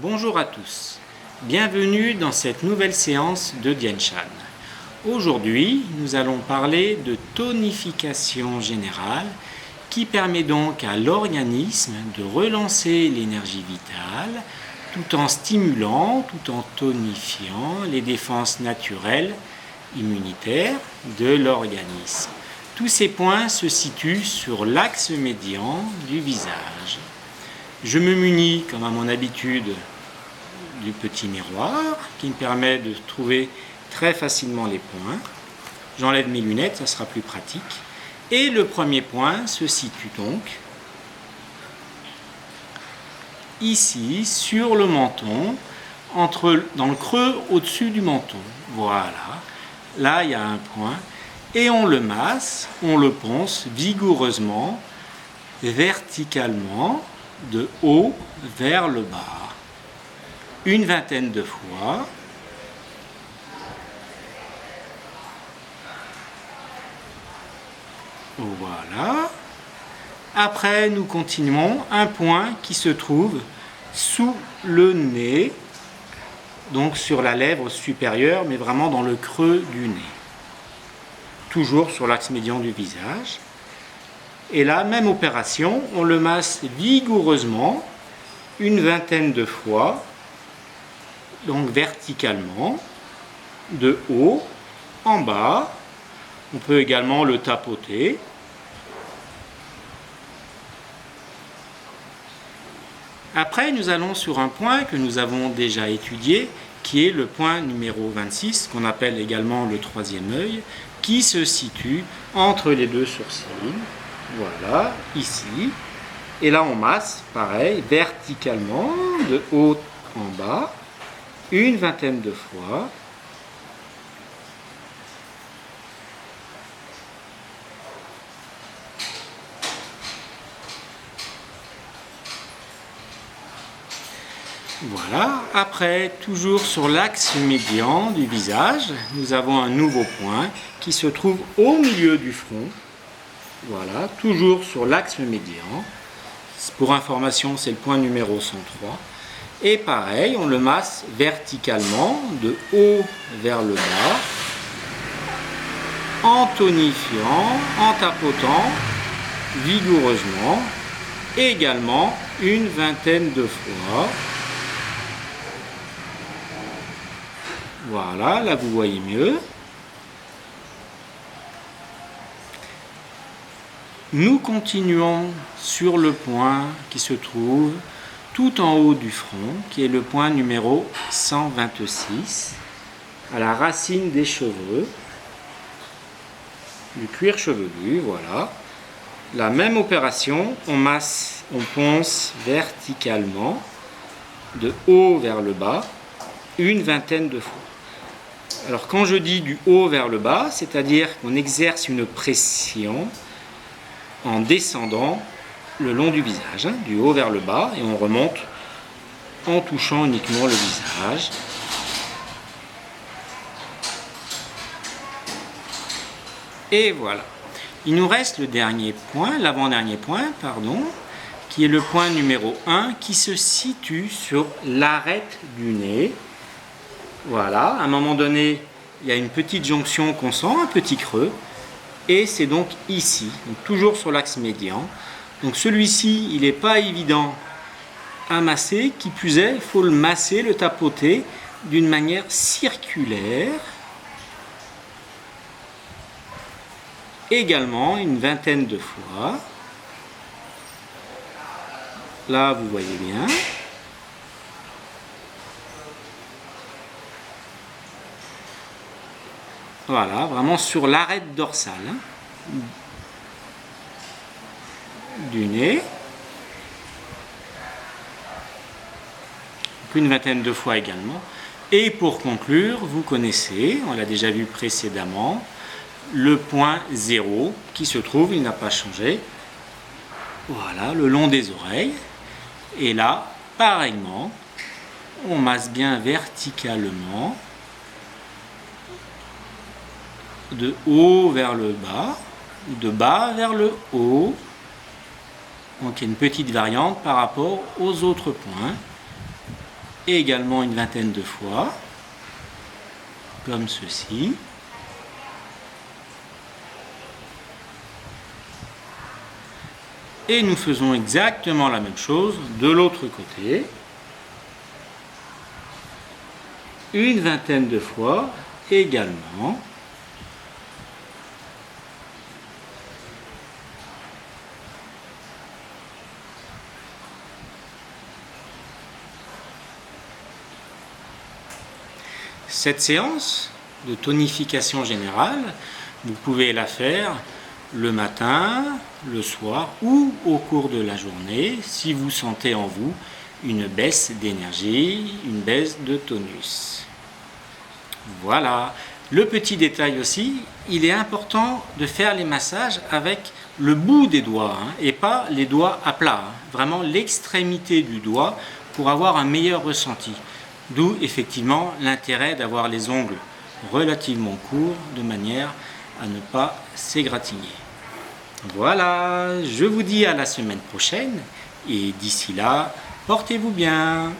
Bonjour à tous, bienvenue dans cette nouvelle séance de Dian Shan. Aujourd'hui, nous allons parler de tonification générale qui permet donc à l'organisme de relancer l'énergie vitale tout en stimulant, tout en tonifiant les défenses naturelles immunitaires de l'organisme. Tous ces points se situent sur l'axe médian du visage. Je me munis, comme à mon habitude, du petit miroir qui me permet de trouver très facilement les points. J'enlève mes lunettes, ça sera plus pratique. Et le premier point se situe donc ici, sur le menton, dans le creux au-dessus du menton. Voilà. Là, il y a un point. Et on le masse, on le ponce vigoureusement, verticalement, de haut vers le bas. Une vingtaine de fois. Voilà. Après, nous continuons un point qui se trouve sous le nez, donc sur la lèvre supérieure, mais vraiment dans le creux du nez. Toujours sur l'axe médian du visage. Et là, même opération, on le masse vigoureusement, une vingtaine de fois, donc verticalement, de haut en bas. On peut également le tapoter. Après, nous allons sur un point que nous avons déjà étudié, qui est le point numéro 26, qu'on appelle également le troisième œil, qui se situe entre les deux sourcils. Voilà, ici. Et là, on masse, pareil, verticalement, de haut en bas, une vingtaine de fois. Voilà, après, toujours sur l'axe médian du visage, nous avons un nouveau point qui se trouve au milieu du front. Voilà, toujours sur l'axe médian. Pour information, c'est le point numéro 103. Et pareil, on le masse verticalement, de haut vers le bas, en tonifiant, en tapotant vigoureusement, également une vingtaine de fois. Voilà, là vous voyez mieux. Nous continuons sur le point qui se trouve tout en haut du front, qui est le point numéro 126, à la racine des cheveux, du cuir chevelu, voilà. La même opération, on ponce verticalement, de haut vers le bas, une vingtaine de fois. Alors quand je dis du haut vers le bas, c'est-à-dire qu'on exerce une pression en descendant le long du visage, du haut vers le bas, et on remonte en touchant uniquement le visage. Et voilà. Il nous reste le dernier point, l'avant-dernier point, qui est le point numéro 1, qui se situe sur l'arête du nez. Voilà, à un moment donné, il y a une petite jonction qu'on sent, un petit creux, et c'est donc ici, donc toujours sur l'axe médian. Donc celui-ci, il n'est pas évident à masser, qui plus est, il faut le masser, le tapoter d'une manière circulaire. Également une vingtaine de fois. Là, vous voyez bien. Voilà, vraiment sur l'arête dorsale du nez. Une vingtaine de fois également. Et pour conclure, vous connaissez, on l'a déjà vu précédemment, le point 0 qui se trouve, il n'a pas changé, voilà, le long des oreilles. Et là, pareillement, on masse bien verticalement, de haut vers le bas, de bas vers le haut. Donc il y a une petite variante par rapport aux autres points. et également une vingtaine de fois, comme ceci. Et nous faisons exactement la même chose de l'autre côté. Une vingtaine de fois également. Cette séance de tonification générale, vous pouvez la faire le matin, le soir ou au cours de la journée si vous sentez en vous une baisse d'énergie, une baisse de tonus. Voilà. Le petit détail aussi, il est important de faire les massages avec le bout des doigts et pas les doigts à plat. Vraiment l'extrémité du doigt pour avoir un meilleur ressenti. D'où effectivement l'intérêt d'avoir les ongles relativement courts de manière à ne pas s'égratigner. Voilà, je vous dis à la semaine prochaine et d'ici là, portez-vous bien.